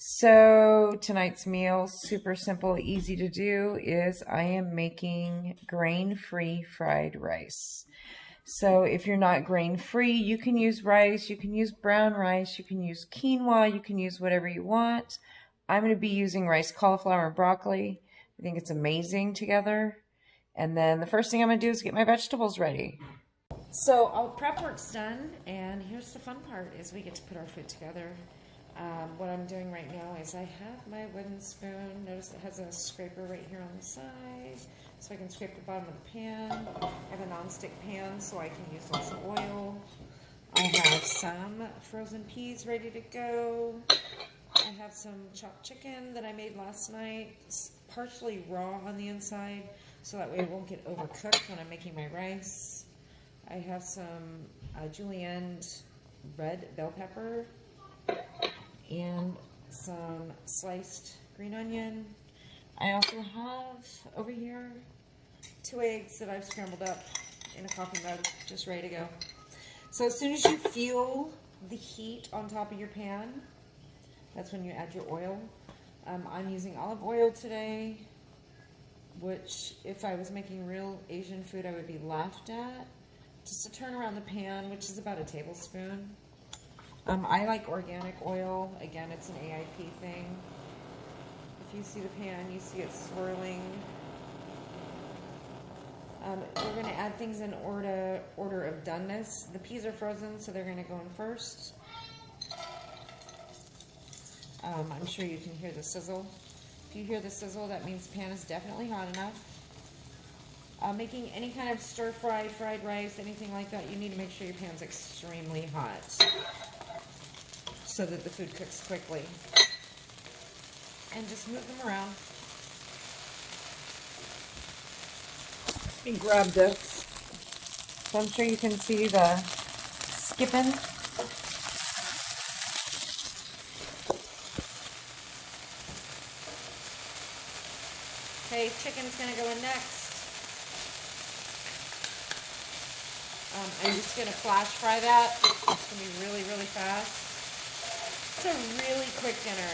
So tonight's meal, super simple, easy to do, is I am making grain-free fried rice. So if you're not grain-free, you can use rice, you can use brown rice, you can use quinoa, you can use whatever you want. I'm going to be using rice, cauliflower, and broccoli. I think it's amazing together. And then the first thing I'm going to do is get my vegetables ready. So all prep work's done, and here's the fun part, is we get to put our food together. What I'm doing right now is I have my wooden spoon. Notice it has a scraper right here on the side, so I can scrape the bottom of the pan. I have a non-stick pan, so I can use lots of oil. I have some frozen peas ready to go. I have some chopped chicken that I made last night, partially raw on the inside, so that way it won't get overcooked when I'm making my rice. I have some julienne red bell pepper and some sliced green onion. I also have over here 2 eggs that I've scrambled up in a coffee mug, just ready to go. So as soon as you feel the heat on top of your pan, that's when you add your oil. I'm using olive oil today, which if I was making real Asian food, I would be laughed at. Just to turn around the pan, which is about a tablespoon. I like organic oil. Again, it's an AIP thing. If you see the pan, you see it swirling. We're going to add things in order of doneness. The peas are frozen, so they're going to go in first. I'm sure you can hear the sizzle. If you hear the sizzle, that means the pan is definitely hot enough. Making any kind of stir-fry, fried rice, anything like that, you need to make sure your pan's extremely hot so that the food cooks quickly. And just move them around. Let me grab this. So I'm sure you can see the skipping. Okay, chicken's gonna go in next. I'm just going to flash fry that. It's going to be really, really fast. It's a really quick dinner.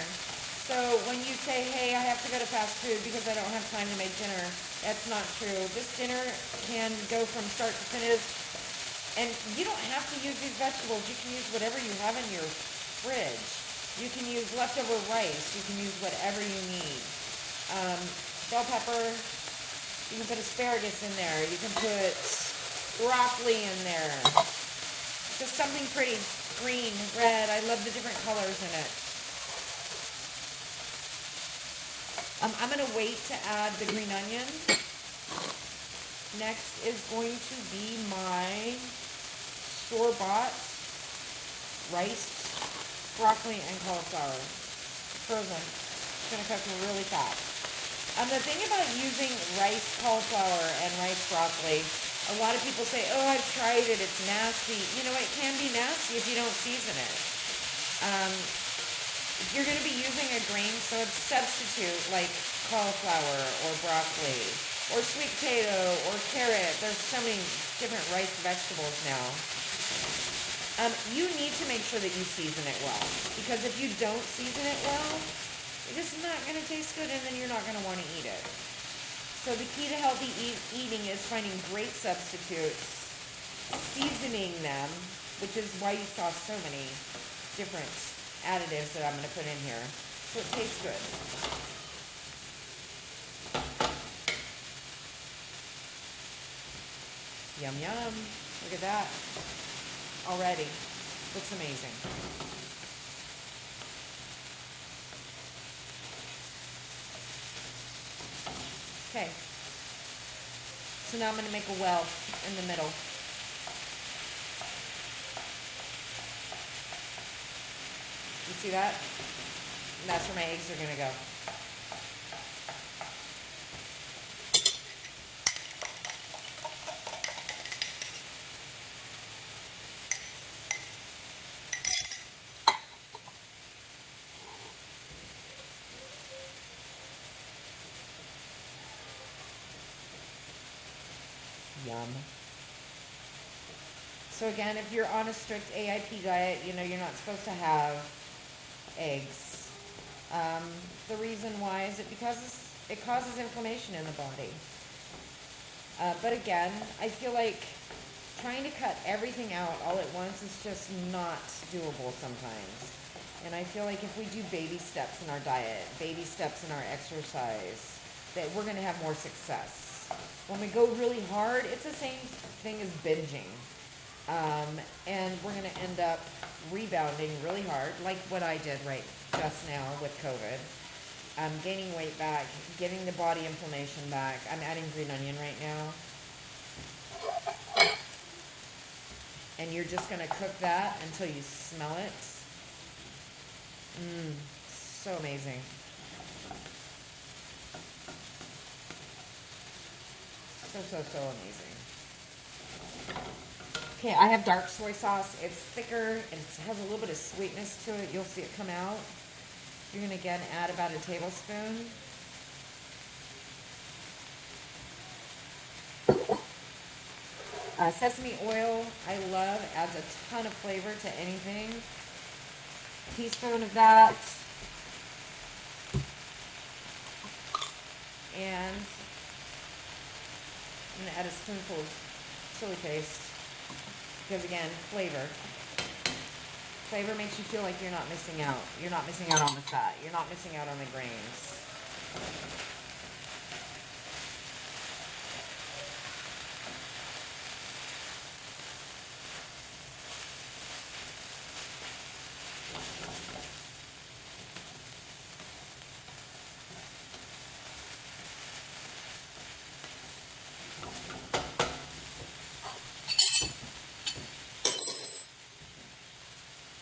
So when you say, hey, I have to go to fast food because I don't have time to make dinner, that's not true. This dinner can go from start to finish. And you don't have to use these vegetables. You can use whatever you have in your fridge. You can use leftover rice. You can use whatever you need. Bell pepper. You can put asparagus in there. You can put broccoli in there. Just something pretty. Green, red. I love the different colors in it. I'm going to wait to add the green onion. Next is going to be my store-bought rice, broccoli, and cauliflower. Frozen. It's going to cook really fast. The thing about using rice, cauliflower, and rice broccoli, a lot of people say, oh, I've tried it, it's nasty. You know, it can be nasty if you don't season it. If you're going to be using a grain substitute like cauliflower or broccoli or sweet potato or carrot, there's so many different rice vegetables now. You need to make sure that you season it well, because if you don't season it well, it is not going to taste good, and then you're not going to want to eat it. So the key to healthy eating is finding great substitutes, seasoning them, which is why you saw so many different additives that I'm going to put in here, so it tastes good. Yum, yum. Look at that. Already. Looks amazing. Okay, so now I'm going to make a well in the middle. You see that? And that's where my eggs are going to go. Yum. So again, if you're on a strict AIP diet, you know you're not supposed to have eggs. The reason why is because it causes inflammation in the body. But again, I feel like trying to cut everything out all at once is just not doable sometimes. And I feel like if we do baby steps in our diet, baby steps in our exercise, that we're going to have more success. When we go really hard, it's the same thing as binging. And we're going to end up rebounding really hard, like what I did right just now with COVID. Gaining weight back, getting the body inflammation back. I'm adding green onion right now. And you're just going to cook that until you smell it. So amazing. So amazing. Okay, I have dark soy sauce. It's thicker and it has a little bit of sweetness to it. You'll see it come out. You're going to again add about a tablespoon. Sesame oil, I love, adds a ton of flavor to anything. A teaspoon of that. And I'm going to add a spoonful of chili paste. Because again, flavor. Flavor makes you feel like you're not missing out. You're not missing out on the fat. You're not missing out on the grains.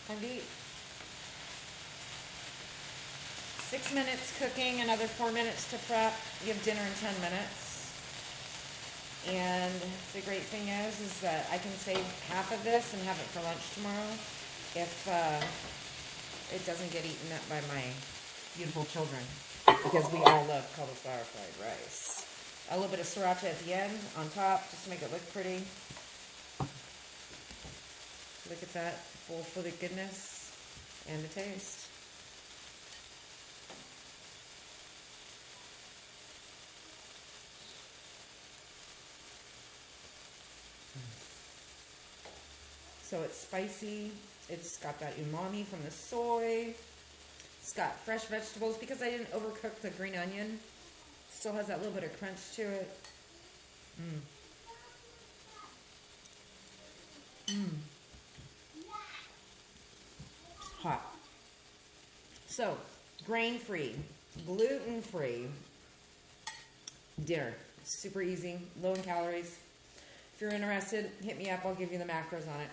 Time to eat. 6 minutes cooking, another 4 minutes to prep. You have dinner in 10 minutes. And the great thing is that I can save half of this and have it for lunch tomorrow if it doesn't get eaten up by my beautiful children, because we all love cauliflower fried rice. A little bit of sriracha at the end on top just to make it look pretty. Look at that, full for the goodness and the taste. So it's spicy, it's got that umami from the soy, it's got fresh vegetables because I didn't overcook the green onion. Still has that little bit of crunch to it. Hot. So, grain-free, gluten-free dinner. Super easy, low in calories. If you're interested, hit me up. I'll give you the macros on it.